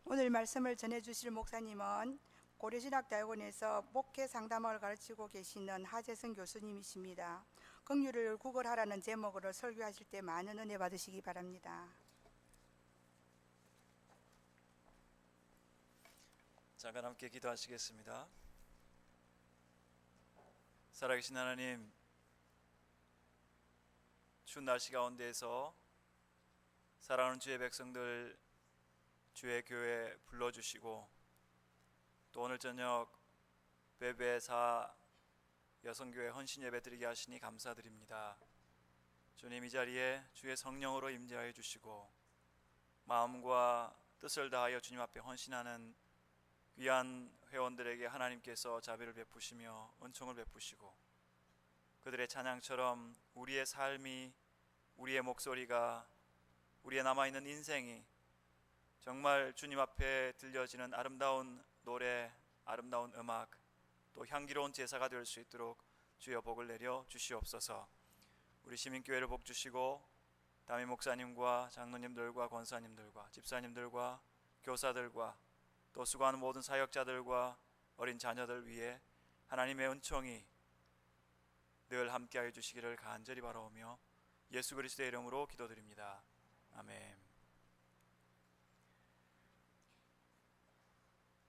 오늘 말씀을 전해주실 목사님은 고려신학대학원에서 목회 상담을 가르치고 계시는 하재성 교수님이십니다. 긍휼을 구걸하라는 제목으로 설교하실 때 많은 은혜 받으시기 바랍니다. 잠깐 함께 기도하시겠습니다. 살아계신 하나님, 추운 날씨 가운데에서 사랑하는 주의 백성들 주의 교회에 불러주시고 또 오늘 저녁 베베사 여성교회 헌신 예배 드리게 하시니 감사드립니다. 주님, 이 자리에 주의 성령으로 임재하여 주시고 마음과 뜻을 다하여 주님 앞에 헌신하는 귀한 회원들에게 하나님께서 자비를 베푸시며 은총을 베푸시고 그들의 찬양처럼 우리의 삶이, 우리의 목소리가, 우리의 남아있는 인생이 정말 주님 앞에 들려지는 아름다운 노래, 아름다운 음악, 또 향기로운 제사가 될 수 있도록 주여 복을 내려 주시옵소서. 우리 시민교회를 복 주시고 담임 목사님과 장로님들과 권사님들과 집사님들과 교사들과 또 수고하는 모든 사역자들과 어린 자녀들 위해 하나님의 은총이 늘 함께하여 주시기를 간절히 바라오며 예수 그리스도의 이름으로 기도드립니다. 아멘.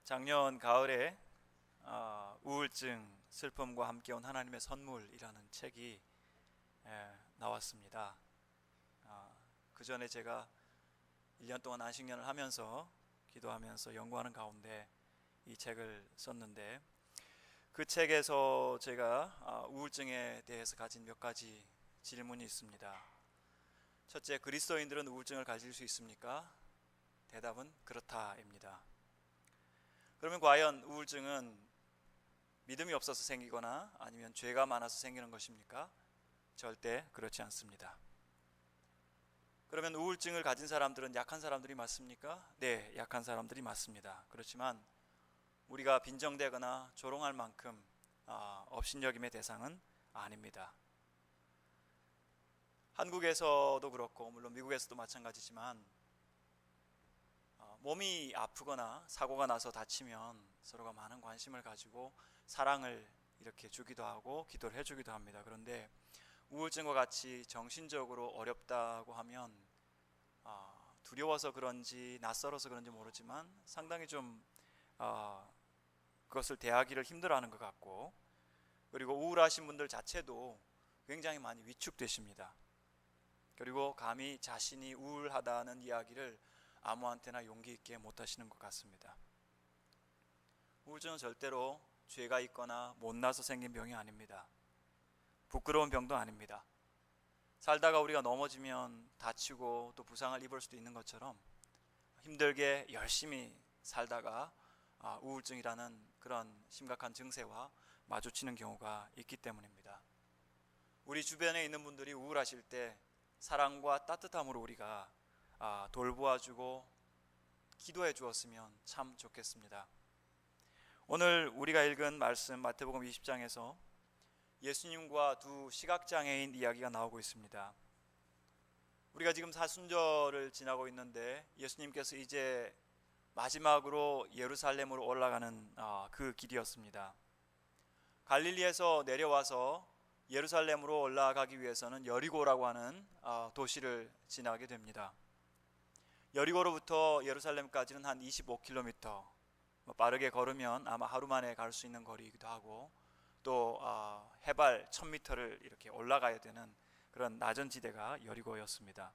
작년 가을에 우울증, 슬픔과 함께 온 하나님의 선물이라는 책이 나왔습니다. 그 전에 제가 1년 동안 안식년을 하면서 기도하면서 연구하는 가운데 이 책을 썼는데, 그 책에서 제가 우울증에 대해서 가진 몇 가지 질문이 있습니다. 첫째, 그리스도인들은 우울증을 가질 수 있습니까? 대답은 그렇다입니다. 그러면 과연 우울증은 믿음이 없어서 생기거나 아니면 죄가 많아서 생기는 것입니까? 절대 그렇지 않습니다. 그러면 우울증을 가진 사람들은 약한 사람들이 맞습니까? 네, 약한 사람들이 맞습니다. 그렇지만 우리가 빈정대거나 조롱할 만큼 업신여김의 대상은 아닙니다. 한국에서도 그렇고 물론 미국에서도 마찬가지지만 몸이 아프거나 사고가 나서 다치면 서로가 많은 관심을 가지고 사랑을 이렇게 주기도 하고 기도를 해주기도 합니다. 그런데 우울증과 같이 정신적으로 어렵다고 하면 두려워서 그런지 낯설어서 그런지 모르지만 상당히 좀 그것을 대하기를 힘들어하는 것 같고, 그리고 우울하신 분들 자체도 굉장히 많이 위축되십니다. 그리고 감히 자신이 우울하다는 이야기를 아무한테나 용기 있게 못하시는 것 같습니다. 우울증은 절대로 죄가 있거나 못나서 생긴 병이 아닙니다. 부끄러운 병도 아닙니다. 살다가 우리가 넘어지면 다치고 또 부상을 입을 수도 있는 것처럼 힘들게 열심히 살다가 우울증이라는 그런 심각한 증세와 마주치는 경우가 있기 때문입니다. 우리 주변에 있는 분들이 우울하실 때 사랑과 따뜻함으로 우리가 돌보아주고 기도해 주었으면 참 좋겠습니다. 오늘 우리가 읽은 말씀 마태복음 20장에서 예수님과 두 시각장애인 이야기가 나오고 있습니다. 우리가 지금 사순절을 지나고 있는데 예수님께서 이제 마지막으로 예루살렘으로 올라가는 그 길이었습니다. 갈릴리에서 내려와서 예루살렘으로 올라가기 위해서는 여리고라고 하는 도시를 지나게 됩니다. 여리고로부터 예루살렘까지는 한 25km, 빠르게 걸으면 아마 하루 만에 갈 수 있는 거리이기도 하고, 또 해발 1000m를 이렇게 올라가야 되는 그런 낮은 지대가 여리고였습니다.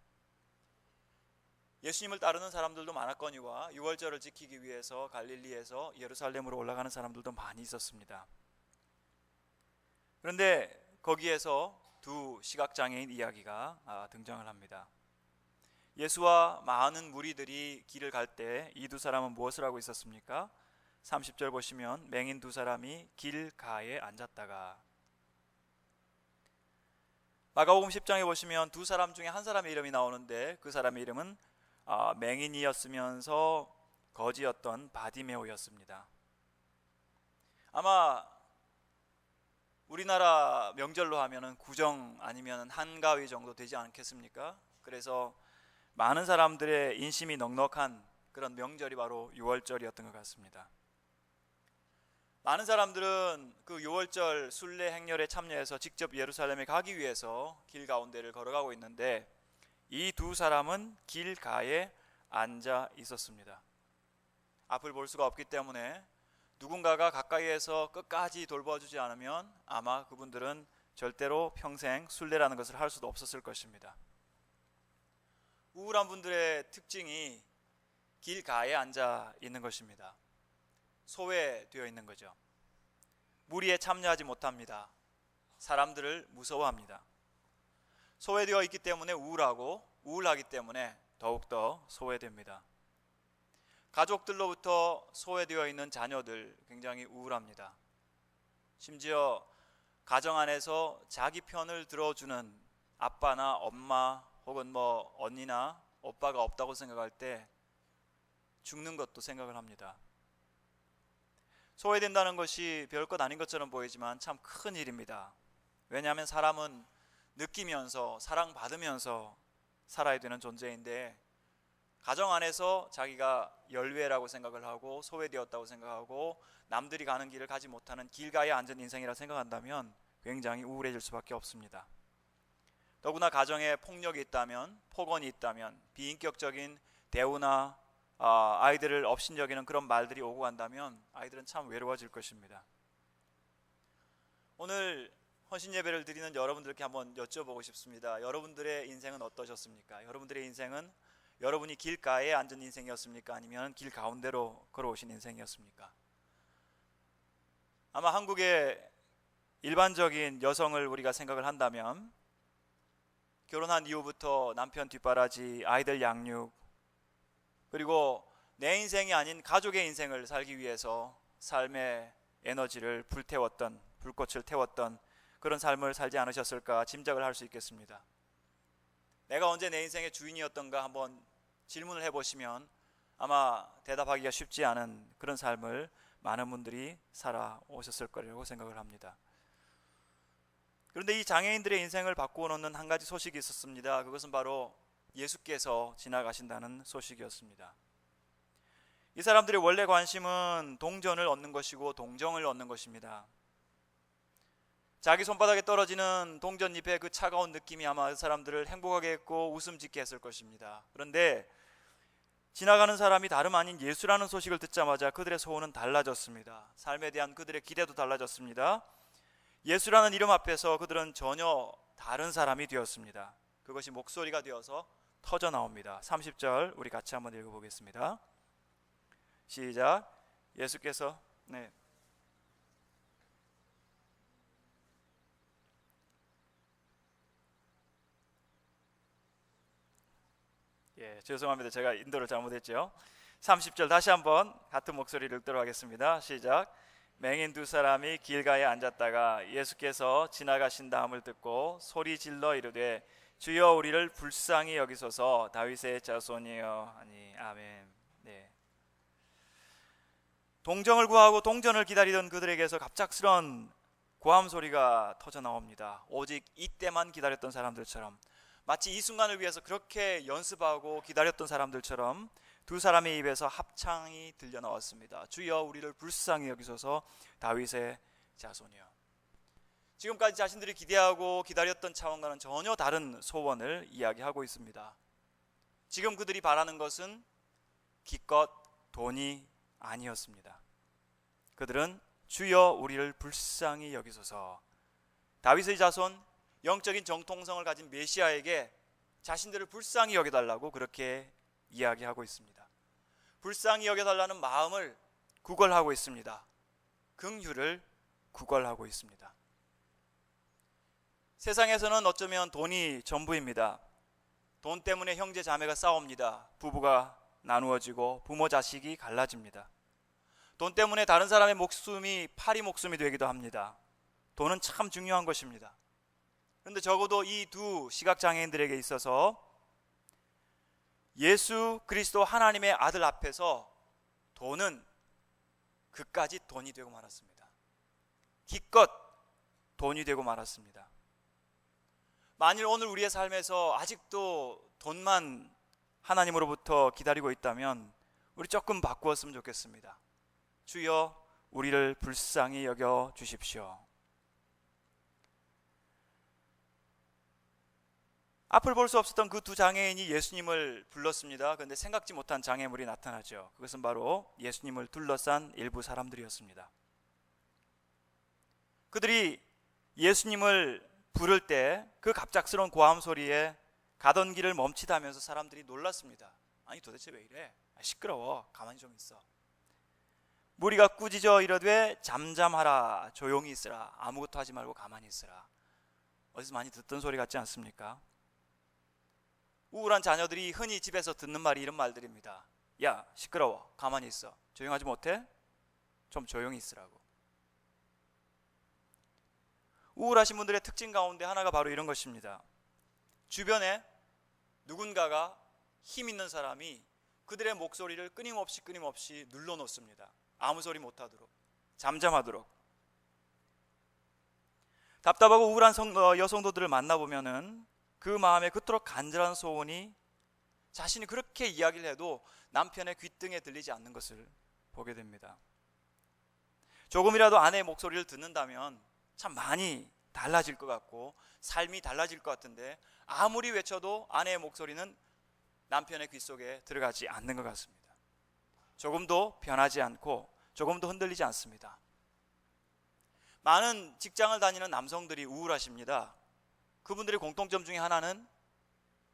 예수님을 따르는 사람들도 많았거니와 유월절을 지키기 위해서 갈릴리에서 예루살렘으로 올라가는 사람들도 많이 있었습니다. 그런데 거기에서 두 시각장애인 이야기가 등장을 합니다. 예수와 많은 무리들이 길을 갈 때 이 두 사람은 무엇을 하고 있었습니까? 30절 보시면 맹인 두 사람이 길가에 앉았다가, 마가복음 10장에 보시면 두 사람 중에 한 사람의 이름이 나오는데 그 사람의 이름은 맹인이었으면서 거지였던 바디메오였습니다. 아마 우리나라 명절로 하면은 구정 아니면 한가위 정도 되지 않겠습니까? 그래서 많은 사람들의 인심이 넉넉한 그런 명절이 바로 유월절이었던 것 같습니다. 많은 사람들은 그 유월절 순례 행렬에 참여해서 직접 예루살렘에 가기 위해서 길 가운데를 걸어가고 있는데 이 두 사람은 길가에 앉아 있었습니다. 앞을 볼 수가 없기 때문에 누군가가 가까이에서 끝까지 돌봐주지 않으면 아마 그분들은 절대로 평생 순례라는 것을 할 수도 없었을 것입니다. 우울한 분들의 특징이 길가에 앉아 있는 것입니다. 소외되어 있는 거죠. 무리에 참여하지 못합니다. 사람들을 무서워합니다. 소외되어 있기 때문에 우울하기 때문에 더욱더 소외됩니다. 가족들로부터 소외되어 있는 자녀들 굉장히 우울합니다. 심지어 가정 안에서 자기 편을 들어주는 아빠나 엄마 혹은 언니나 오빠가 없다고 생각할 때 죽는 것도 생각을 합니다. 소외된다는 것이 별것 아닌 것처럼 보이지만 참 큰 일입니다. 왜냐하면 사람은 느끼면서 사랑받으면서 살아야 되는 존재인데 가정 안에서 자기가 열외라고 생각을 하고 소외되었다고 생각하고 남들이 가는 길을 가지 못하는 길가에 앉은 인생이라 생각한다면 굉장히 우울해질 수밖에 없습니다. 더구나 가정에 폭력이 있다면, 폭언이 있다면, 비인격적인 대우나 아이들을 업신여기는 그런 말들이 오고 간다면 아이들은 참 외로워질 것입니다. 오늘 헌신 예배를 드리는 여러분들께 한번 여쭤보고 싶습니다. 여러분들의 인생은 어떠셨습니까? 여러분들의 인생은 여러분이 길가에 앉은 인생이었습니까? 아니면 길 가운데로 걸어오신 인생이었습니까? 아마 한국의 일반적인 여성을 우리가 생각을 한다면 결혼한 이후부터 남편 뒷바라지, 아이들 양육, 그리고 내 인생이 아닌 가족의 인생을 살기 위해서 삶의 에너지를 불꽃을 태웠던 그런 삶을 살지 않으셨을까 짐작을 할 수 있겠습니다. 내가 언제 내 인생의 주인이었던가 한번 질문을 해보시면 아마 대답하기가 쉽지 않은 그런 삶을 많은 분들이 살아오셨을 거라고 생각을 합니다. 그런데 이 장애인들의 인생을 바꾸어 놓는 한 가지 소식이 있었습니다. 그것은 바로 예수께서 지나가신다는 소식이었습니다. 이 사람들의 원래 관심은 동전을 얻는 것이고 동정을 얻는 것입니다. 자기 손바닥에 떨어지는 동전잎의 그 차가운 느낌이 아마 그 사람들을 행복하게 했고 웃음 짓게 했을 것입니다. 그런데 지나가는 사람이 다름 아닌 예수라는 소식을 듣자마자 그들의 소원은 달라졌습니다. 삶에 대한 그들의 기대도 달라졌습니다. 예수라는 이름 앞에서 그들은 전혀 다른 사람이 되었습니다. 그것이 목소리가 되어서 터져 나옵니다. 30절 우리 같이 한번 읽어보겠습니다. 시작. 예수께서 죄송합니다. 제가 인도를 잘못했죠. 30절 다시 한번 같은 목소리를 읽도록 하겠습니다. 시작. 맹인 두 사람이 길가에 앉았다가 예수께서 지나가신다 함을 듣고 소리 질러 이르되 주여 우리를 불쌍히 여기소서 다윗의 자손이여 하니 아멘. 동정을 구하고 동전을 기다리던 그들에게서 갑작스런 고함 소리가 터져 나옵니다. 오직 이때만 기다렸던 사람들처럼, 마치 이 순간을 위해서 그렇게 연습하고 기다렸던 사람들처럼 두 사람의 입에서 합창이 들려 나왔습니다. 주여 우리를 불쌍히 여기소서 다윗의 자손이여. 지금까지 자신들이 기대하고 기다렸던 차원과는 전혀 다른 소원을 이야기하고 있습니다. 지금 그들이 바라는 것은 기껏 돈이 아니었습니다. 그들은 주여 우리를 불쌍히 여기소서, 다윗의 자손, 영적인 정통성을 가진 메시아에게 자신들을 불쌍히 여겨달라고 그렇게 이야기하고 있습니다. 불쌍히 여겨달라는 마음을 구걸하고 있습니다. 긍휼을 구걸하고 있습니다. 세상에서는 어쩌면 돈이 전부입니다. 돈 때문에 형제 자매가 싸웁니다. 부부가 나누어지고 부모 자식이 갈라집니다. 돈 때문에 다른 사람의 목숨이 파리 목숨이 되기도 합니다. 돈은 참 중요한 것입니다. 그런데 적어도 이 두 시각장애인들에게 있어서 예수 그리스도 하나님의 아들 앞에서 돈은 그까지 돈이 되고 말았습니다. 기껏 돈이 되고 말았습니다. 만일 오늘 우리의 삶에서 아직도 돈만 하나님으로부터 기다리고 있다면 우리 조금 바꾸었으면 좋겠습니다. 주여 우리를 불쌍히 여겨 주십시오. 앞을 볼 수 없었던 그 두 장애인이 예수님을 불렀습니다. 그런데 생각지 못한 장애물이 나타나죠. 그것은 바로 예수님을 둘러싼 일부 사람들이었습니다. 그들이 예수님을 부를 때 그 갑작스러운 고함 소리에 가던 길을 멈칫하면서 사람들이 놀랐습니다. 아니 도대체 왜 이래? 시끄러워. 가만히 좀 있어. 무리가 꾸짖어 이르되 잠잠하라. 조용히 있으라. 아무것도 하지 말고 가만히 있으라. 어디서 많이 듣던 소리 같지 않습니까? 우울한 자녀들이 흔히 집에서 듣는 말이 이런 말들입니다. 야, 시끄러워. 가만히 있어. 조용하지 못해? 좀 조용히 있으라고. 우울하신 분들의 특징 가운데 하나가 바로 이런 것입니다. 주변에 누군가가 힘 있는 사람이 그들의 목소리를 끊임없이 눌러놓습니다. 아무 소리 못하도록, 잠잠하도록. 답답하고 우울한 여성도들을 만나보면은 그 마음에 그토록 간절한 소원이 자신이 그렇게 이야기를 해도 남편의 귓등에 들리지 않는 것을 보게 됩니다. 조금이라도 아내의 목소리를 듣는다면 참 많이 달라질 것 같고 삶이 달라질 것 같은데 아무리 외쳐도 아내의 목소리는 남편의 귀 속에 들어가지 않는 것 같습니다. 조금도 변하지 않고 조금도 흔들리지 않습니다. 많은 직장을 다니는 남성들이 우울하십니다. 그분들의 공통점 중에 하나는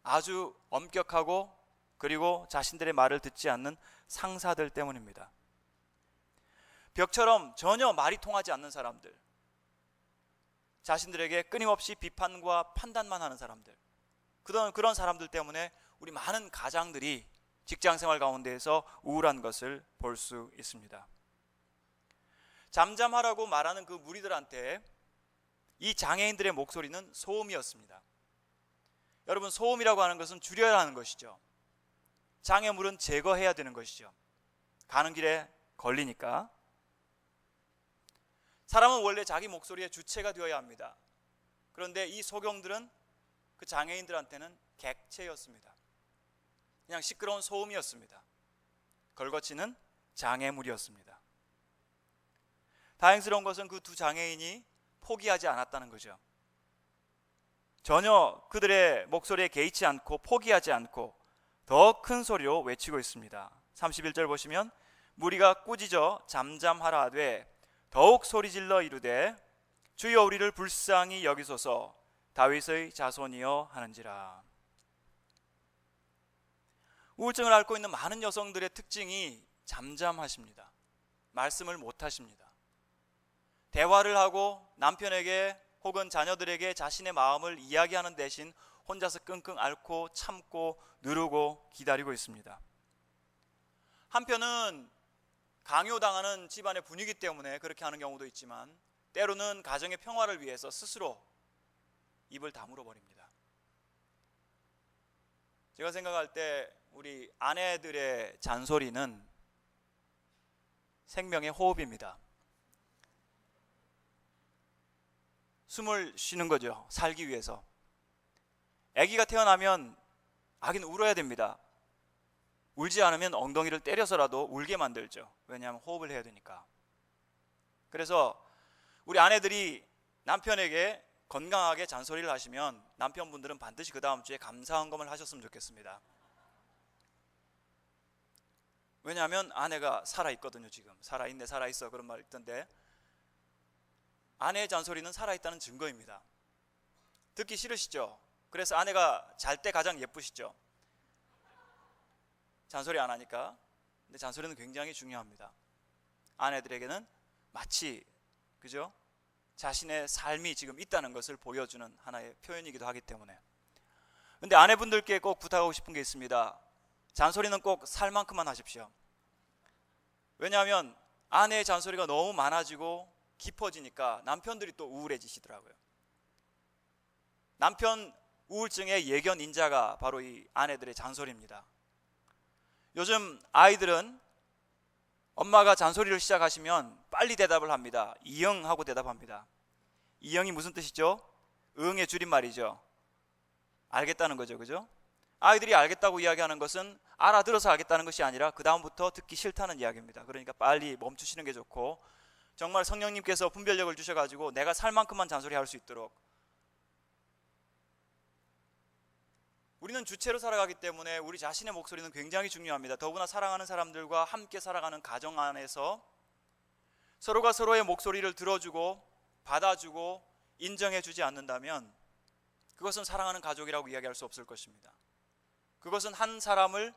아주 엄격하고 그리고 자신들의 말을 듣지 않는 상사들 때문입니다. 벽처럼 전혀 말이 통하지 않는 사람들, 자신들에게 끊임없이 비판과 판단만 하는 사람들, 그런 사람들 때문에 우리 많은 가장들이 직장생활 가운데에서 우울한 것을 볼 수 있습니다. 잠잠하라고 말하는 그 무리들한테 이 장애인들의 목소리는 소음이었습니다. 여러분, 소음이라고 하는 것은 줄여야 하는 것이죠. 장애물은 제거해야 되는 것이죠. 가는 길에 걸리니까. 사람은 원래 자기 목소리의 주체가 되어야 합니다. 그런데 이 소경들은 그 장애인들한테는 객체였습니다. 그냥 시끄러운 소음이었습니다. 걸거치는 장애물이었습니다. 다행스러운 것은 그 두 장애인이 포기하지 않았다는 거죠. 전혀 그들의 목소리에 개의치 않고 포기하지 않고 더 큰 소리로 외치고 있습니다. 31절 보시면 무리가 꾸짖어 잠잠하라 하되 더욱 소리질러 이르되 주여 우리를 불쌍히 여기소서 다윗의 자손이여 하는지라. 우울증을 앓고 있는 많은 여성들의 특징이 잠잠하십니다. 말씀을 못하십니다. 대화를 하고 남편에게 혹은 자녀들에게 자신의 마음을 이야기하는 대신 혼자서 끙끙 앓고 참고 누르고 기다리고 있습니다. 한편은 강요당하는 집안의 분위기 때문에 그렇게 하는 경우도 있지만 때로는 가정의 평화를 위해서 스스로 입을 다물어 버립니다. 제가 생각할 때 우리 아내들의 잔소리는 생명의 호흡입니다. 숨을 쉬는 거죠. 살기 위해서. 아기가 태어나면 아기는 울어야 됩니다. 울지 않으면 엉덩이를 때려서라도 울게 만들죠. 왜냐하면 호흡을 해야 되니까. 그래서 우리 아내들이 남편에게 건강하게 잔소리를 하시면 남편분들은 반드시 그 다음 주에 감사헌금을 하셨으면 좋겠습니다. 왜냐하면 아내가 살아있거든요. 지금 살아있네 살아있어 그런 말 있던데 아내의 잔소리는 살아있다는 증거입니다. 듣기 싫으시죠? 그래서 아내가 잘 때 가장 예쁘시죠? 잔소리 안 하니까. 근데 잔소리는 굉장히 중요합니다. 아내들에게는 마치 그죠? 자신의 삶이 지금 있다는 것을 보여주는 하나의 표현이기도 하기 때문에. 근데 아내분들께 꼭 부탁하고 싶은 게 있습니다. 잔소리는 꼭 살 만큼만 하십시오. 왜냐하면 아내의 잔소리가 너무 많아지고 깊어지니까 남편들이 또 우울해지시더라고요. 남편 우울증의 예견 인자가 바로 이 아내들의 잔소리입니다. 요즘 아이들은 엄마가 잔소리를 시작하시면 빨리 대답을 합니다. 이응 하고 대답합니다. 이응이 무슨 뜻이죠? 응의 줄임말이죠. 알겠다는 거죠. 그죠? 아이들이 알겠다고 이야기하는 것은 알아들어서 알겠다는 것이 아니라 그 다음부터 듣기 싫다는 이야기입니다. 그러니까 빨리 멈추시는 게 좋고, 정말 성령님께서 분별력을 주셔가지고 내가 살 만큼만 잔소리할 수 있도록, 우리는 주체로 살아가기 때문에 우리 자신의 목소리는 굉장히 중요합니다. 더구나 사랑하는 사람들과 함께 살아가는 가정 안에서 서로가 서로의 목소리를 들어주고 받아주고 인정해주지 않는다면 그것은 사랑하는 가족이라고 이야기할 수 없을 것입니다. 그것은 한 사람을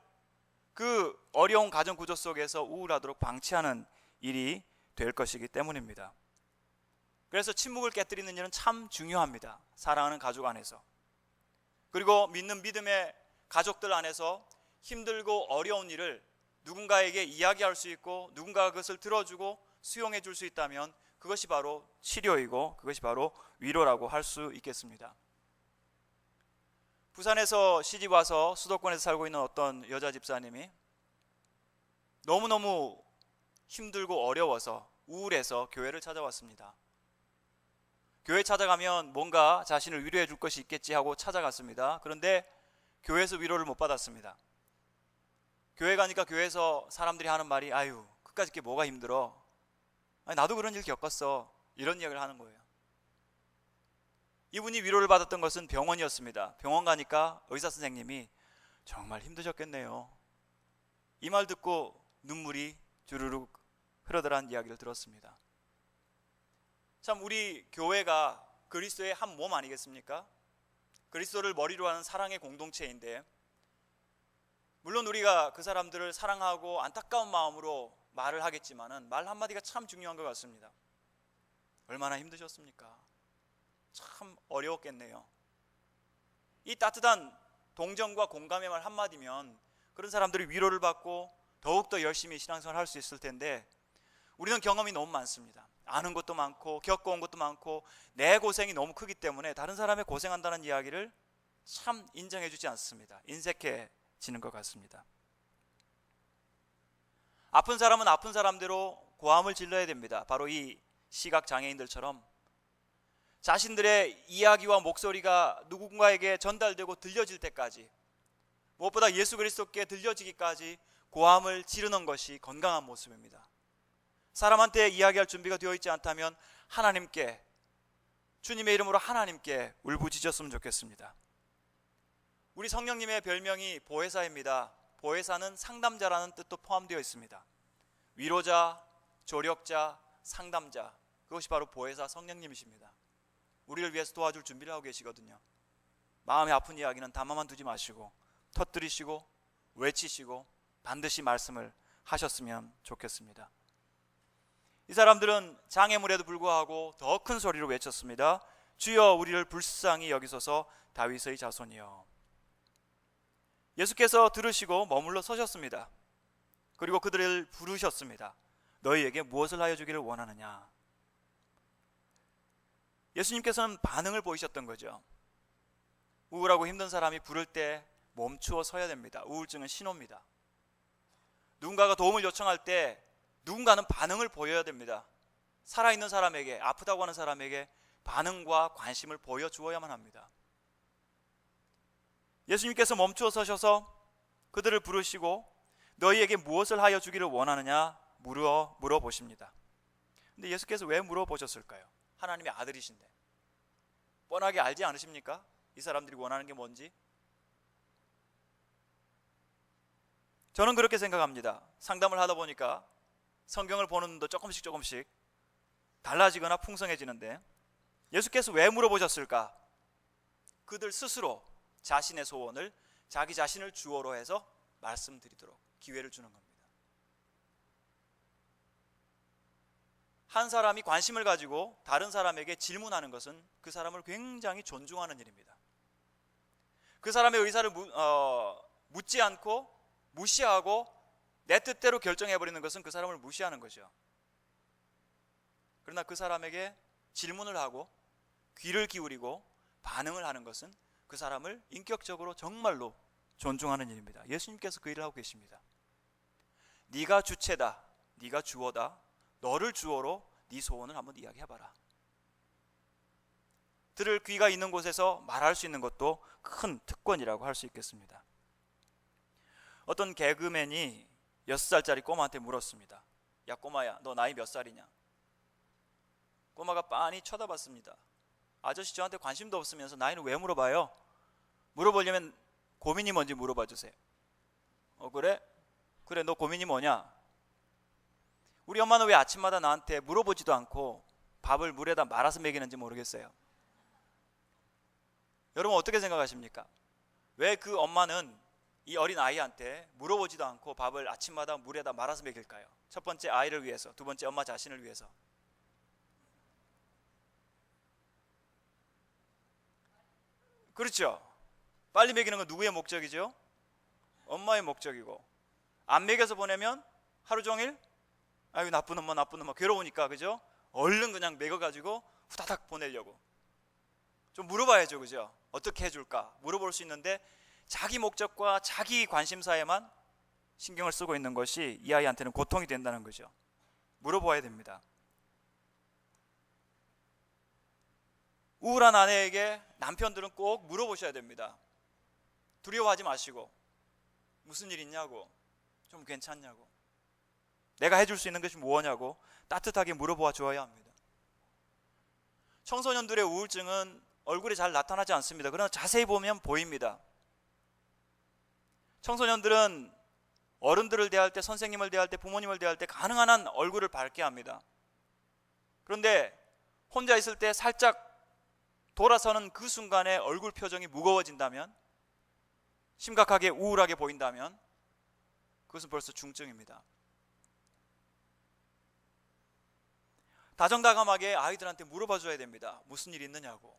그 어려운 가정 구조 속에서 우울하도록 방치하는 일이 될 것이기 때문입니다. 그래서 침묵을 깨뜨리는 일은 참 중요합니다. 사랑하는 가족 안에서. 그리고 믿는 믿음의 가족들 안에서 힘들고 어려운 일을 누군가에게 이야기할 수 있고 누군가가 그것을 들어주고 수용해 줄 수 있다면 그것이 바로 치료이고 그것이 바로 위로라고 할 수 있겠습니다. 부산에서 시집 와서 수도권에서 살고 있는 어떤 여자 집사님이 너무너무 힘들고 어려워서 우울해서 교회를 찾아왔습니다. 교회 찾아가면 뭔가 자신을 위로해 줄 것이 있겠지 하고 찾아갔습니다. 그런데 교회에서 위로를 못 받았습니다. 교회 가니까 교회에서 사람들이 하는 말이, 아유, 그까짓 게 뭐가 힘들어? 아니, 나도 그런 일 겪었어. 이런 이야기를 하는 거예요. 이분이 위로를 받았던 것은 병원이었습니다. 병원 가니까 의사 선생님이 정말 힘드셨겠네요. 이 말 듣고 눈물이 주르륵 흐르더란 이야기를 들었습니다. 참, 우리 교회가 그리스도의 한 몸 아니겠습니까? 그리스도를 머리로 하는 사랑의 공동체인데, 물론 우리가 그 사람들을 사랑하고 안타까운 마음으로 말을 하겠지만은 말 한마디가 참 중요한 것 같습니다. 얼마나 힘드셨습니까? 참 어려웠겠네요. 이 따뜻한 동정과 공감의 말 한마디면 그런 사람들이 위로를 받고 더욱더 열심히 신앙생활을 할 수 있을 텐데, 우리는 경험이 너무 많습니다. 아는 것도 많고 겪어온 것도 많고 내 고생이 너무 크기 때문에 다른 사람의 고생한다는 이야기를 참 인정해 주지 않습니다. 인색해지는 것 같습니다. 아픈 사람은 아픈 사람대로 고함을 질러야 됩니다. 바로 이 시각장애인들처럼 자신들의 이야기와 목소리가 누군가에게 전달되고 들려질 때까지, 무엇보다 예수 그리스도께 들려지기까지 고함을 지르는 것이 건강한 모습입니다. 사람한테 이야기할 준비가 되어 있지 않다면 하나님께, 주님의 이름으로 하나님께 울부짖었으면 좋겠습니다. 우리 성령님의 별명이 보혜사입니다. 보혜사는 상담자라는 뜻도 포함되어 있습니다. 위로자, 조력자, 상담자, 그것이 바로 보혜사 성령님이십니다. 우리를 위해서 도와줄 준비를 하고 계시거든요. 마음에 아픈 이야기는 담아만 두지 마시고 터뜨리시고 외치시고 반드시 말씀을 하셨으면 좋겠습니다. 이 사람들은 장애물에도 불구하고 더 큰 소리로 외쳤습니다. 주여 우리를 불쌍히 여기소서 다윗의 자손이여. 예수께서 들으시고 머물러 서셨습니다. 그리고 그들을 부르셨습니다. 너희에게 무엇을 하여 주기를 원하느냐. 예수님께서는 반응을 보이셨던 거죠. 우울하고 힘든 사람이 부를 때 멈추어 서야 됩니다. 우울증은 신호입니다. 누군가가 도움을 요청할 때 누군가는 반응을 보여야 됩니다. 살아있는 사람에게, 아프다고 하는 사람에게 반응과 관심을 보여주어야만 합니다. 예수님께서 멈추어 서셔서 그들을 부르시고 너희에게 무엇을 하여 주기를 원하느냐 물어보십니다. 근데 예수께서 왜 물어보셨을까요? 하나님의 아들이신데 뻔하게 알지 않으십니까? 이 사람들이 원하는 게 뭔지. 저는 그렇게 생각합니다. 상담을 하다 보니까 성경을 보는 눈도 조금씩 달라지거나 풍성해지는데, 예수께서 왜 물어보셨을까? 그들 스스로 자신의 소원을 자기 자신을 주어로 해서 말씀드리도록 기회를 주는 겁니다. 한 사람이 관심을 가지고 다른 사람에게 질문하는 것은 그 사람을 굉장히 존중하는 일입니다. 그 사람의 의사를 묻지 않고 무시하고 내 뜻대로 결정해버리는 것은 그 사람을 무시하는 거죠. 그러나 그 사람에게 질문을 하고 귀를 기울이고 반응을 하는 것은 그 사람을 인격적으로 정말로 존중하는 일입니다. 예수님께서 그 일을 하고 계십니다. 네가 주체다, 네가 주어다, 너를 주어로 네 소원을 한번 이야기해봐라. 들을 귀가 있는 곳에서 말할 수 있는 것도 큰 특권이라고 할 수 있겠습니다. 어떤 개그맨이 6살짜리 꼬마한테 물었습니다. 야 꼬마야, 너 나이 몇 살이냐? 꼬마가 빤히 쳐다봤습니다. 아저씨 저한테 관심도 없으면서 나이는 왜 물어봐요? 물어보려면 고민이 뭔지 물어봐 주세요. 그래? 그래, 너 고민이 뭐냐? 우리 엄마는 왜 아침마다 나한테 물어보지도 않고 밥을 물에다 말아서 먹이는지 모르겠어요. 여러분 어떻게 생각하십니까? 왜 그 엄마는 이 어린 아이한테 물어보지도 않고 밥을 아침마다 물에다 말아서 먹일까요? 첫 번째 아이를 위해서, 두 번째 엄마 자신을 위해서. 그렇죠. 빨리 먹이는 건 누구의 목적이죠? 엄마의 목적이고, 안 먹여서 보내면 하루 종일 아유 나쁜 엄마 괴로우니까, 그죠? 얼른 그냥 먹여가지고 후다닥 보내려고. 좀 물어봐야죠, 그죠? 어떻게 해줄까 물어볼 수 있는데 자기 목적과 자기 관심사에만 신경을 쓰고 있는 것이 이 아이한테는 고통이 된다는 거죠. 물어봐야 됩니다. 우울한 아내에게 남편들은 꼭 물어보셔야 됩니다. 두려워하지 마시고, 무슨 일 있냐고, 좀 괜찮냐고, 내가 해줄 수 있는 것이 뭐냐고 따뜻하게 물어보아 주어야 합니다. 청소년들의 우울증은 얼굴에 잘 나타나지 않습니다. 그러나 자세히 보면 보입니다. 청소년들은 어른들을 대할 때, 선생님을 대할 때, 부모님을 대할 때 가능한 한 얼굴을 밝게 합니다. 그런데 혼자 있을 때 살짝 돌아서는 그 순간에 얼굴 표정이 무거워진다면, 심각하게 우울하게 보인다면 그것은 벌써 중증입니다. 다정다감하게 아이들한테 물어봐 줘야 됩니다. 무슨 일 있느냐고.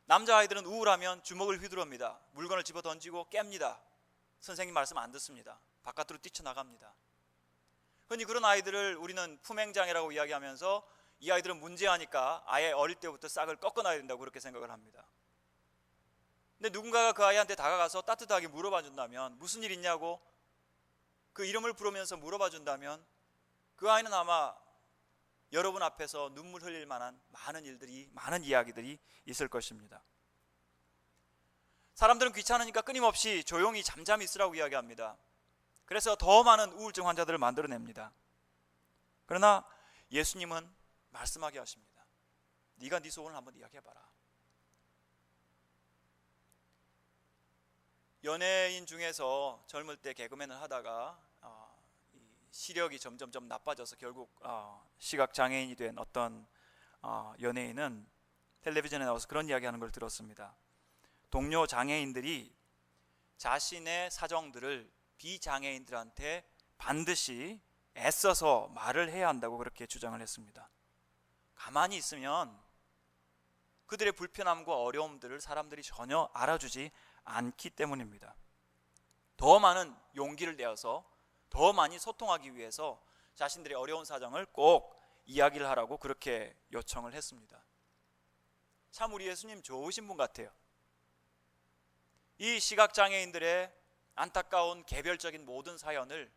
남자아이들은 우울하면 주먹을 휘두릅니다. 물건을 집어 던지고 깹니다. 선생님 말씀 안 듣습니다. 바깥으로 뛰쳐나갑니다. 흔히 그런 아이들을 우리는 품행장애라고 이야기하면서 이 아이들은 문제하니까 아예 어릴 때부터 싹을 꺾어놔야 된다고 그렇게 생각을 합니다. 근데 누군가가 그 아이한테 다가가서 따뜻하게 물어봐 준다면, 무슨 일 있냐고 그 이름을 부르면서 물어봐 준다면, 그 아이는 아마 여러분 앞에서 눈물 흘릴 만한 많은 일들이, 많은 이야기들이 있을 것입니다. 사람들은 귀찮으니까 끊임없이 조용히 잠잠히 있으라고 이야기합니다. 그래서 더 많은 우울증 환자들을 만들어냅니다. 그러나 예수님은 말씀하게 하십니다. 네가 네 소원을 한번 이야기해봐라. 연예인 중에서 젊을 때 개그맨을 하다가 시력이 점점 나빠져서 결국 시각장애인이 된 어떤 연예인은 텔레비전에 나와서 그런 이야기하는 걸 들었습니다. 동료 장애인들이 자신의 사정들을 비장애인들한테 반드시 애써서 말을 해야 한다고 그렇게 주장을 했습니다. 가만히 있으면 그들의 불편함과 어려움들을 사람들이 전혀 알아주지 않기 때문입니다. 더 많은 용기를 내어서 더 많이 소통하기 위해서 자신들의 어려운 사정을 꼭 이야기를 하라고 그렇게 요청을 했습니다. 참 우리 예수님 좋으신 분 같아요. 이 시각장애인들의 안타까운 개별적인 모든 사연을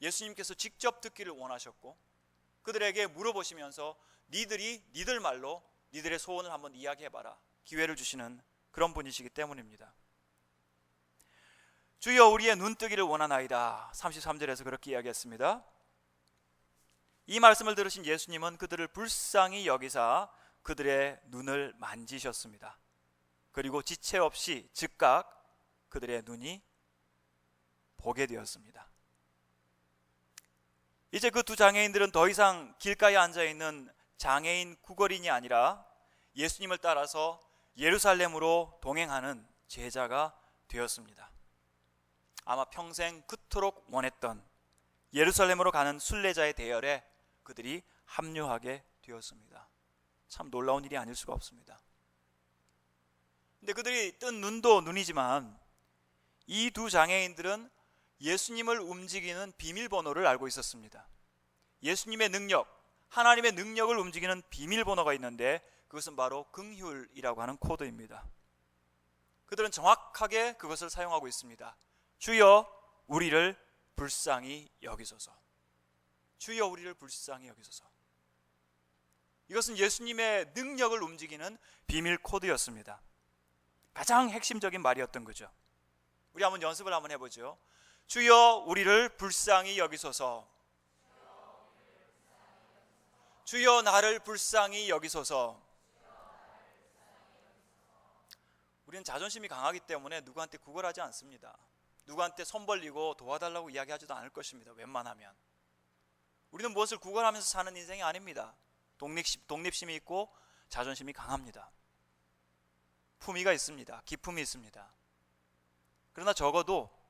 예수님께서 직접 듣기를 원하셨고, 그들에게 물어보시면서 니들 말로 니들의 소원을 한번 이야기해봐라 기회를 주시는 그런 분이시기 때문입니다. 주여 우리의 눈뜨기를 원하나이다. 33절에서 그렇게 이야기했습니다. 이 말씀을 들으신 예수님은 그들을 불쌍히 여기사 그들의 눈을 만지셨습니다. 그리고 지체 없이 즉각 그들의 눈이 보게 되었습니다. 이제 그 두 장애인들은 더 이상 길가에 앉아있는 장애인 구걸인이 아니라 예수님을 따라서 예루살렘으로 동행하는 제자가 되었습니다. 아마 평생 그토록 원했던 예루살렘으로 가는 순례자의 대열에 그들이 합류하게 되었습니다. 참 놀라운 일이 아닐 수가 없습니다. 근데 그들이 뜬 눈도 눈이지만 이 두 장애인들은 예수님을 움직이는 비밀번호를 알고 있었습니다. 예수님의 능력, 하나님의 능력을 움직이는 비밀번호가 있는데 그것은 바로 긍휼이라고 하는 코드입니다. 그들은 정확하게 그것을 사용하고 있습니다. 주여 우리를 불쌍히 여기소서. 주여 우리를 불쌍히 여기소서. 이것은 예수님의 능력을 움직이는 비밀 코드였습니다. 가장 핵심적인 말이었던 거죠. 우리 한번 연습을 한번 해보죠. 주여 우리를 불쌍히 여기소서. 주여 나를 불쌍히 여기소서. 우리는 자존심이 강하기 때문에 누구한테 구걸하지 않습니다. 누구한테 손 벌리고 도와달라고 이야기하지도 않을 것입니다. 웬만하면. 우리는 무엇을 구걸하면서 사는 인생이 아닙니다. 독립심이 있고 자존심이 강합니다. 품위가 있습니다. 기품이 있습니다. 그러나 적어도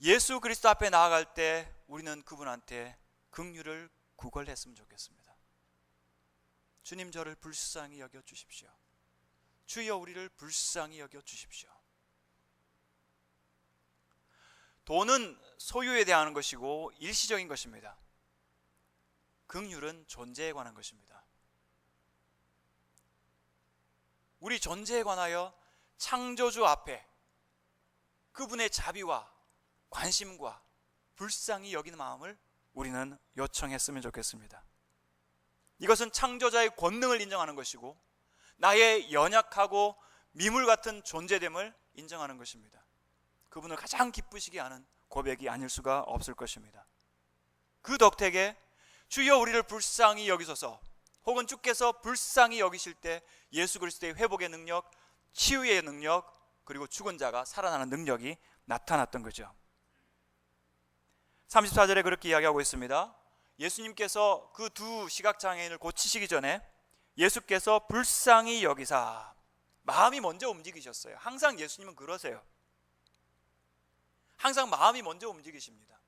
예수 그리스도 앞에 나아갈 때 우리는 그분한테 긍휼을 구걸했으면 좋겠습니다. 주님, 저를 불쌍히 여겨 주십시오. 주여 우리를 불쌍히 여겨 주십시오. 돈은 소유에 대한 것이고 일시적인 것입니다. 긍휼은 존재에 관한 것입니다. 우리 존재에 관하여 창조주 앞에 그분의 자비와 관심과 불쌍히 여기는 마음을 우리는 요청했으면 좋겠습니다. 이것은 창조자의 권능을 인정하는 것이고 나의 연약하고 미물 같은 존재됨을 인정하는 것입니다. 그분을 가장 기쁘시게 하는 고백이 아닐 수가 없을 것입니다. 그 덕택에 주여 우리를 불쌍히 여기소서, 혹은 주께서 불쌍히 여기실 때 예수 그리스도의 회복의 능력, 치유의 능력, 그리고 죽은 자가 살아나는 능력이 나타났던 거죠. 34절에 그렇게 이야기하고 있습니다. 예수님께서 그 두 시각장애인을 고치시기 전에 예수께서 불쌍히 여기사, 마음이 먼저 움직이셨어요. 항상 예수님은 그러세요. 항상 마음이 먼저 움직이십니다.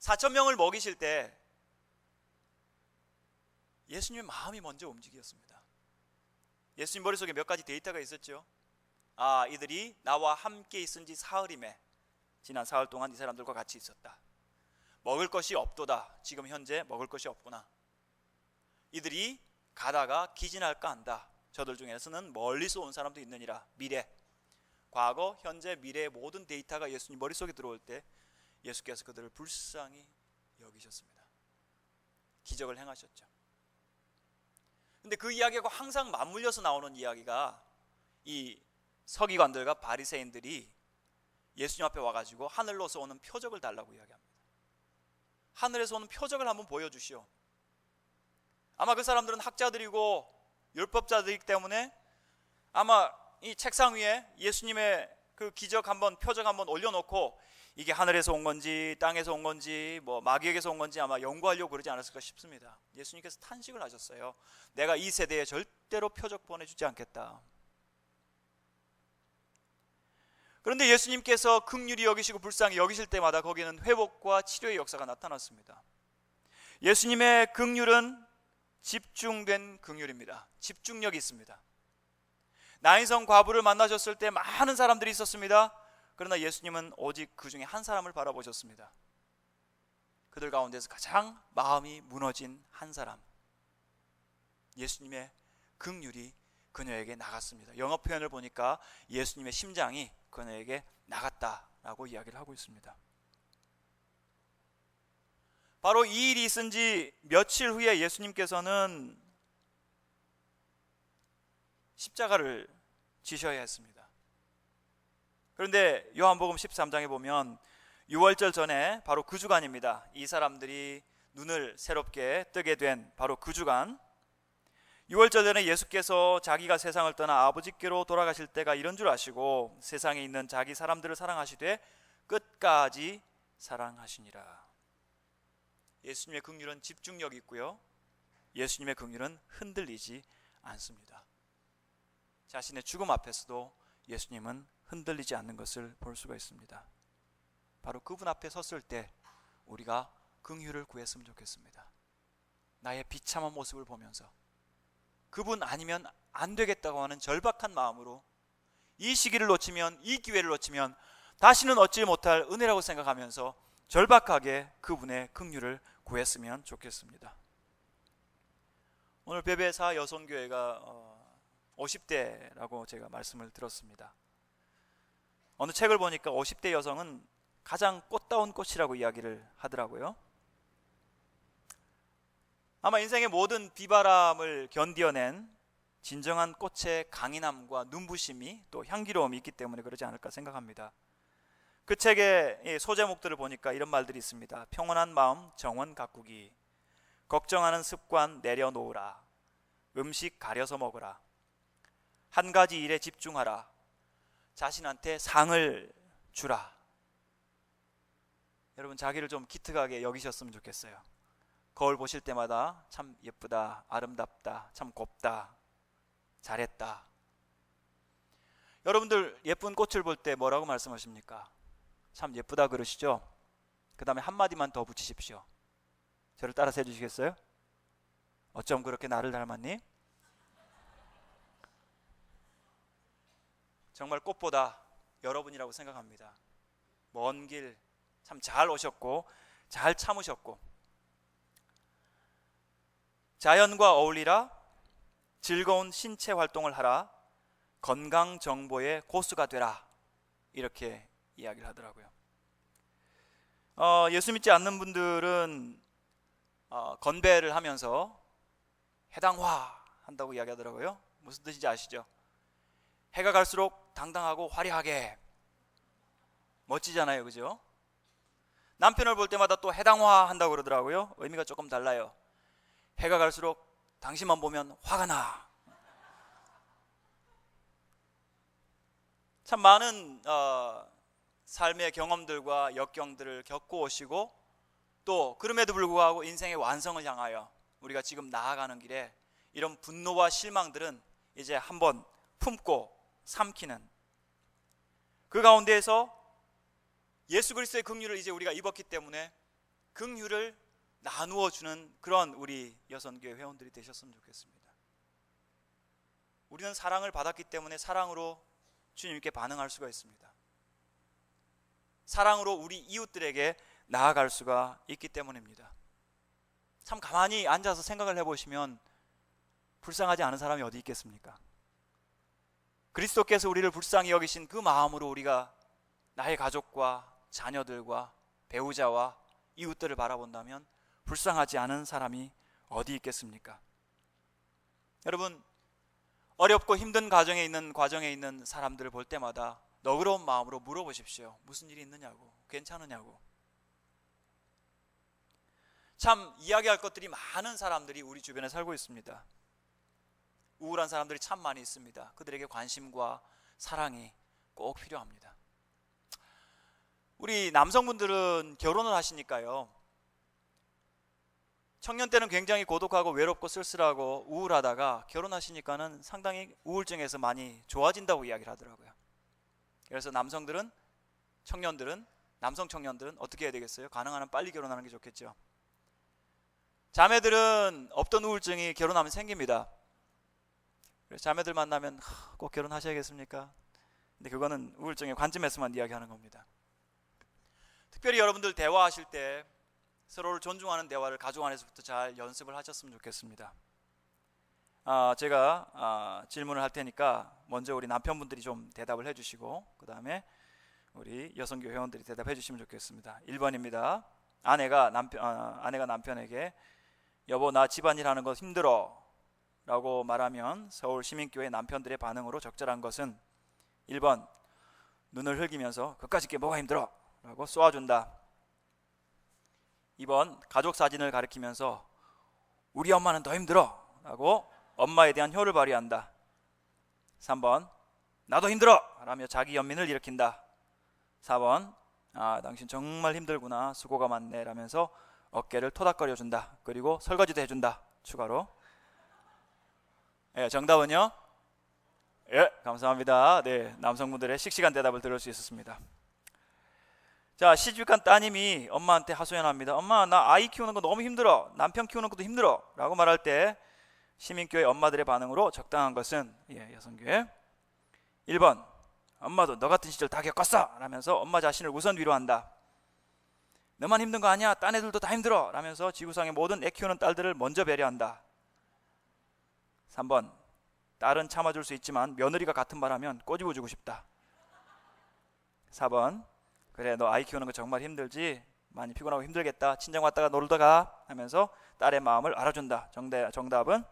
4,000명을 먹이실 때 예수님의 마음이 먼저 움직였습니다. 예수님 머릿속에 몇 가지 데이터가 있었죠. 이들이 나와 함께 있은 지 사흘이매, 지난 사흘 동안 이 사람들과 같이 있었다. 먹을 것이 없도다. 지금 현재 먹을 것이 없구나. 이들이 가다가 기진할까 한다. 저들 중에서는 멀리서 온 사람도 있느니라. 미래, 과거, 현재, 미래의 모든 데이터가 예수님 머릿속에 들어올 때 예수께서 그들을 불쌍히 여기셨습니다. 기적을 행하셨죠. 근데 그 이야기하고 항상 맞물려서 나오는 이야기가 이 서기관들과 바리새인들이 예수님 앞에 와가지고 하늘로서 오는 표적을 달라고 이야기합니다. 하늘에서 오는 표적을 한번 보여주시오. 아마 그 사람들은 학자들이고 율법자들이기 때문에 아마 이 책상 위에 예수님의 그 기적 한번, 표적 한번 올려놓고 이게 하늘에서 온 건지 땅에서 온 건지 뭐 마귀에게서 온 건지 아마 연구하려고 그러지 않았을까 싶습니다. 예수님께서 탄식을 하셨어요. 내가 이 세대에 절대로 표적 보내주지 않겠다. 그런데 예수님께서 긍휼히 여기시고 불쌍히 여기실 때마다 거기는 회복과 치료의 역사가 나타났습니다. 예수님의 긍휼은 집중된 긍휼입니다. 집중력이 있습니다. 나인성 과부를 만나셨을 때 많은 사람들이 있었습니다. 그러나 예수님은 오직 그 중에 한 사람을 바라보셨습니다. 그들 가운데서 가장 마음이 무너진 한 사람, 예수님의 긍휼이 그녀에게 나갔습니다. 영어 표현을 보니까 예수님의 심장이 그녀에게 나갔다라고 이야기를 하고 있습니다. 바로 이 일이 있은 지 며칠 후에 예수님께서는 십자가를 지셔야 했습니다. 그런데 요한복음 13장에 보면 유월절 전에 바로 그 주간입니다. 이 사람들이 눈을 새롭게 뜨게 된 바로 그 주간, 유월절 전에 예수께서 자기가 세상을 떠나 아버지께로 돌아가실 때가 이런 줄 아시고 세상에 있는 자기 사람들을 사랑하시되 끝까지 사랑하시니라. 예수님의 긍휼은 집중력이 있고요, 예수님의 긍휼은 흔들리지 않습니다. 자신의 죽음 앞에서도 예수님은 흔들리지 않는 것을 볼 수가 있습니다. 바로 그분 앞에 섰을 때 우리가 긍휼을 구했으면 좋겠습니다. 나의 비참한 모습을 보면서 그분 아니면 안 되겠다고 하는 절박한 마음으로 이 시기를 놓치면, 이 기회를 놓치면 다시는 얻지 못할 은혜라고 생각하면서 절박하게 그분의 긍휼을 구했으면 좋겠습니다. 오늘 베베사 여성교회가 50대라고 제가 말씀을 들었습니다. 어느 책을 보니까 50대 여성은 가장 꽃다운 꽃이라고 이야기를 하더라고요. 아마 인생의 모든 비바람을 견디어낸 진정한 꽃의 강인함과 눈부심이 또 향기로움이 있기 때문에 그러지 않을까 생각합니다. 그 책의 소제목들을 보니까 이런 말들이 있습니다. 평온한 마음 정원 가꾸기, 걱정하는 습관 내려놓으라, 음식 가려서 먹으라, 한 가지 일에 집중하라, 자신한테 상을 주라. 여러분, 자기를 좀 기특하게 여기셨으면 좋겠어요. 거울 보실 때마다 참 예쁘다, 아름답다, 참 곱다, 잘했다. 여러분들 예쁜 꽃을 볼 때 뭐라고 말씀하십니까? 참 예쁘다 그러시죠? 그 다음에 한마디만 더 붙이십시오. 저를 따라서 해주시겠어요? 어쩜 그렇게 나를 닮았니? 정말 꽃보다 여러분이라고 생각합니다. 먼 길 참 잘 오셨고 잘 참으셨고, 자연과 어울리라, 즐거운 신체 활동을 하라, 건강 정보의 고수가 되라, 이렇게 이야기를 하더라고요. 예수 믿지 않는 분들은 건배를 하면서 해당화 한다고 이야기하더라고요. 무슨 뜻인지 아시죠? 해가 갈수록 당당하고 화려하게, 멋지잖아요, 그죠? 남편을 볼 때마다 또 해당화 한다고 그러더라고요. 의미가 조금 달라요. 해가 갈수록 당신만 보면 화가 나. 참 많은 삶의 경험들과 역경들을 겪고 오시고, 또 그럼에도 불구하고 인생의 완성을 향하여 우리가 지금 나아가는 길에 이런 분노와 실망들은 이제 한번 품고 삼키는, 그 가운데에서 예수 그리스도의 긍휼을 이제 우리가 입었기 때문에 긍휼을 나누어 주는 그런 우리 여선교회 회원들이 되셨으면 좋겠습니다. 우리는 사랑을 받았기 때문에 사랑으로 주님께 반응할 수가 있습니다. 사랑으로 우리 이웃들에게 나아갈 수가 있기 때문입니다. 참 가만히 앉아서 생각을 해보시면 불쌍하지 않은 사람이 어디 있겠습니까? 그리스도께서 우리를 불쌍히 여기신 그 마음으로 우리가 나의 가족과 자녀들과 배우자와 이웃들을 바라본다면 불쌍하지 않은 사람이 어디 있겠습니까? 여러분, 어렵고 힘든 과정에 있는 사람들을 볼 때마다 너그러운 마음으로 물어보십시오. 무슨 일이 있느냐고, 괜찮으냐고. 참 이야기할 것들이 많은 사람들이 우리 주변에 살고 있습니다. 우울한 사람들이 참 많이 있습니다. 그들에게 관심과 사랑이 꼭 필요합니다. 우리 남성분들은 결혼을 하시니까요, 청년 때는 굉장히 고독하고 외롭고 쓸쓸하고 우울하다가 결혼하시니까는 상당히 우울증에서 많이 좋아진다고 이야기를 하더라고요. 그래서 남성 청년들은 어떻게 해야 되겠어요? 가능한 한 빨리 결혼하는 게 좋겠죠. 자매들은 없던 우울증이 결혼하면 생깁니다. 그래서 자매들 만나면 꼭 결혼하셔야겠습니까? 근데 그거는 우울증의 관점에서만 이야기하는 겁니다. 특별히 여러분들 대화하실 때 서로를 존중하는 대화를 가족 안에서부터 잘 연습을 하셨으면 좋겠습니다. 제가 질문을 할 테니까 먼저 우리 남편분들이 좀 대답을 해주시고, 그 다음에 우리 여성교 회원들이 대답해 주시면 좋겠습니다. 1번입니다. 아내가 남편에게 여보, 나 집안일 하는 거 힘들어 라고 말하면 서울 시민교회 남편들의 반응으로 적절한 것은 1번, 눈을 흘기면서 그까짓 게 뭐가 힘들어 라고 쏘아준다. 2번, 가족 사진을 가리키면서 우리 엄마는 더 힘들어 라고 엄마에 대한 효를 발휘한다. 3번, 나도 힘들어 라며 자기 연민을 일으킨다. 4번, 당신 정말 힘들구나, 수고가 많네 라면서 어깨를 토닥거려 준다. 그리고 설거지도 해준다, 추가로. 정답은요? 감사합니다. 네, 남성분들의 씩씩한 대답을 들을 수 있었습니다. 자, 시집간 따님이 엄마한테 하소연합니다. 엄마, 나 아이 키우는 거 너무 힘들어, 남편 키우는 것도 힘들어 라고 말할 때 시민교회 엄마들의 반응으로 적당한 것은 여성교회 1번, 엄마도 너 같은 시절 다 겪었어 라면서 엄마 자신을 우선 위로한다. 너만 힘든 거 아니야, 딴 애들도 다 힘들어 라면서 지구상의 모든 애 키우는 딸들을 먼저 배려한다. 3번, 딸은 참아줄 수 있지만 며느리가 같은 말 하면 꼬집어주고 싶다. 4번, 그래 너 아이 키우는 거 정말 힘들지, 많이 피곤하고 힘들겠다, 친정 왔다가 놀다가 하면서 딸의 마음을 알아준다. 정답은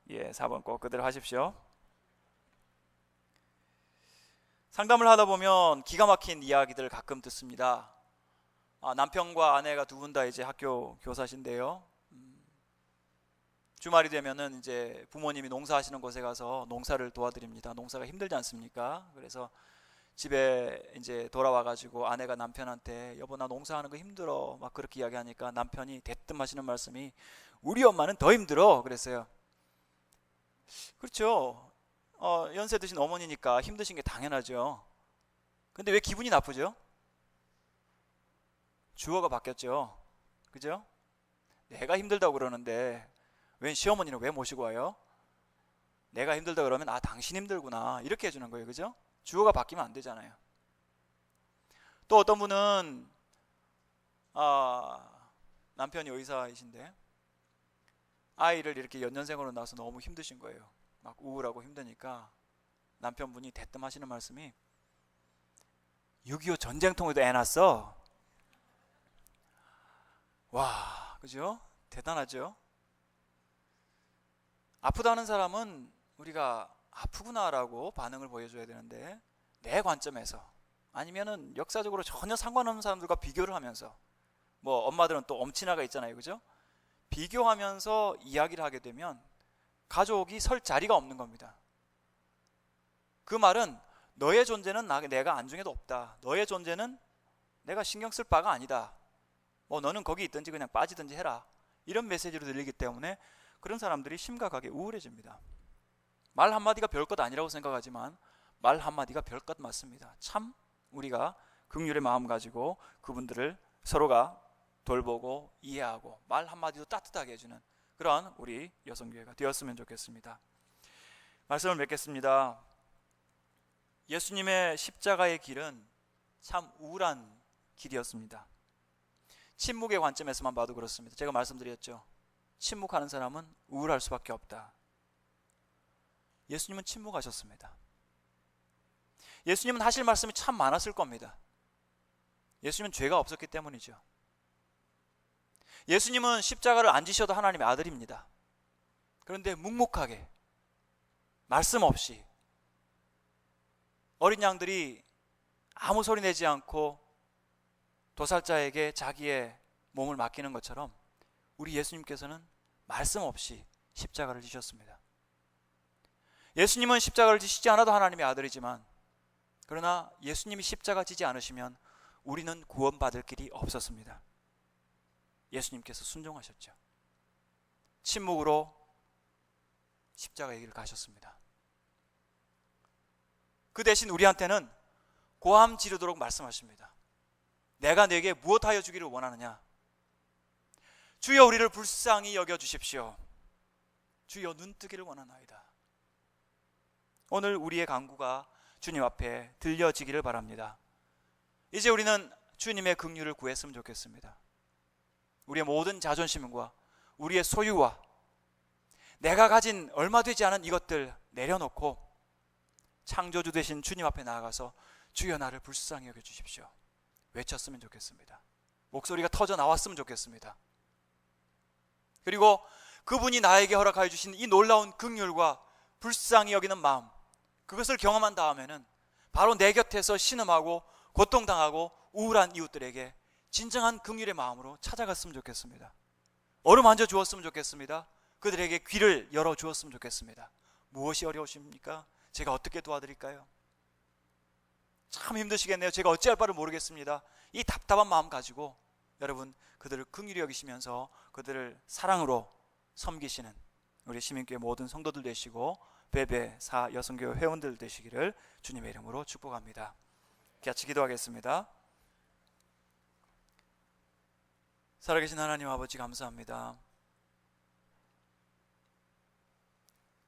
4번 꼭 그대로 하십시오. 상담을 하다 보면 기가 막힌 이야기들을 가끔 듣습니다. 남편과 아내가 두 분 다 이제 학교 교사신데요. 주말이 되면은 이제 부모님이 농사하시는 곳에 가서 농사를 도와드립니다. 농사가 힘들지 않습니까? 그래서 집에 이제 돌아와 가지고 아내가 남편한테 여보 나 농사하는 거 힘들어 막 그렇게 이야기하니까 남편이 대뜸 하시는 말씀이 우리 엄마는 더 힘들어 그랬어요. 그렇죠. 연세 드신 어머니니까 힘드신 게 당연하죠. 근데 왜 기분이 나쁘죠? 주어가 바뀌었죠. 그죠? 내가 힘들다고 그러는데 웬 시어머니는 왜 모시고 와요? 내가 힘들다 그러면 당신 힘들구나 이렇게 해주는 거예요. 그죠? 주어가 바뀌면 안 되잖아요. 또 어떤 분은 남편이 의사이신데 아이를 이렇게 연년생으로 낳아서 너무 힘드신 거예요. 막 우울하고 힘드니까 남편분이 대뜸 하시는 말씀이 6.25 전쟁통에도 애 낳았어. 와, 그죠? 대단하죠? 아프다는 사람은 우리가 아프구나라고 반응을 보여줘야 되는데 내 관점에서 아니면은 역사적으로 전혀 상관없는 사람들과 비교를 하면서 뭐 엄마들은 또 엄친아가 있잖아요. 그죠? 비교하면서 이야기를 하게 되면 가족이 설 자리가 없는 겁니다. 그 말은 너의 존재는 내가 안중에도 없다. 너의 존재는 내가 신경 쓸 바가 아니다. 뭐 너는 거기 있든지 그냥 빠지든지 해라. 이런 메시지로 들리기 때문에 그런 사람들이 심각하게 우울해집니다. 말 한마디가 별것 아니라고 생각하지만 말 한마디가 별것 맞습니다. 참 우리가 긍휼의 마음 가지고 그분들을 서로가 돌보고 이해하고 말 한마디도 따뜻하게 해주는 그런 우리 여성교회가 되었으면 좋겠습니다. 말씀을 맺겠습니다. 예수님의 십자가의 길은 참 우울한 길이었습니다. 침묵의 관점에서만 봐도 그렇습니다. 제가 말씀드렸죠. 침묵하는 사람은 우울할 수밖에 없다. 예수님은 침묵하셨습니다. 예수님은 하실 말씀이 참 많았을 겁니다. 예수님은 죄가 없었기 때문이죠. 예수님은 십자가를 안 지셔도 하나님의 아들입니다. 그런데 묵묵하게 말씀 없이 어린 양들이 아무 소리 내지 않고 도살자에게 자기의 몸을 맡기는 것처럼 우리 예수님께서는 말씀 없이 십자가를 지셨습니다. 예수님은 십자가를 지시지 않아도 하나님의 아들이지만 그러나 예수님이 십자가 지지 않으시면 우리는 구원받을 길이 없었습니다. 예수님께서 순종하셨죠. 침묵으로 십자가의 길을 가셨습니다. 그 대신 우리한테는 고함 지르도록 말씀하십니다. 내가 네게 무엇하여 주기를 원하느냐? 주여 우리를 불쌍히 여겨주십시오. 주여 눈뜨기를 원하나이다. 오늘 우리의 간구가 주님 앞에 들려지기를 바랍니다. 이제 우리는 주님의 긍휼을 구했으면 좋겠습니다. 우리의 모든 자존심과 우리의 소유와 내가 가진 얼마 되지 않은 이것들 내려놓고 창조주 되신 주님 앞에 나아가서 주여 나를 불쌍히 여겨주십시오 외쳤으면 좋겠습니다. 목소리가 터져 나왔으면 좋겠습니다. 그리고 그분이 나에게 허락하여 주신 이 놀라운 긍휼과 불쌍히 여기는 마음, 그것을 경험한 다음에는 바로 내 곁에서 신음하고 고통당하고 우울한 이웃들에게 진정한 긍휼의 마음으로 찾아갔으면 좋겠습니다. 어루만져 주었으면 좋겠습니다. 그들에게 귀를 열어 주었으면 좋겠습니다. 무엇이 어려우십니까? 제가 어떻게 도와드릴까요? 참 힘드시겠네요. 제가 어찌할 바를 모르겠습니다. 이 답답한 마음 가지고 여러분 그들을 긍휼히 여기시면서 그들을 사랑으로 섬기시는 우리 시민교회 모든 성도들 되시고 베베 사 여성교회 회원들 되시기를 주님의 이름으로 축복합니다. 같이 기도하겠습니다. 살아계신 하나님 아버지 감사합니다.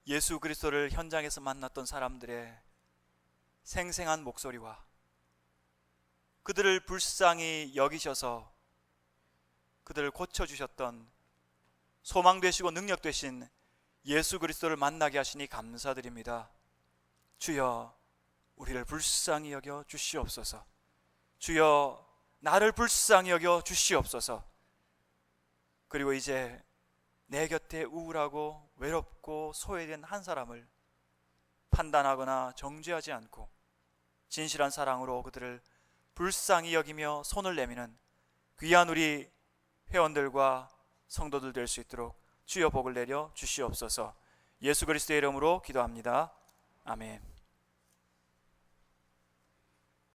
예수 그리스도를 현장에서 만났던 사람들의 생생한 목소리와 그들을 불쌍히 여기셔서 그들을 고쳐주셨던 소망 되시고 능력 되신 예수 그리스도를 만나게 하시니 감사드립니다. 주여 우리를 불쌍히 여겨 주시옵소서. 주여 나를 불쌍히 여겨 주시옵소서. 그리고 이제 내 곁에 우울하고 외롭고 소외된 한 사람을 판단하거나 정죄하지 않고 진실한 사랑으로 그들을 불쌍히 여기며 손을 내미는 귀한 우리 회원들과 성도들 될 수 있도록 주여 복을 내려 주시옵소서. 예수 그리스도의 이름으로 기도합니다. 아멘.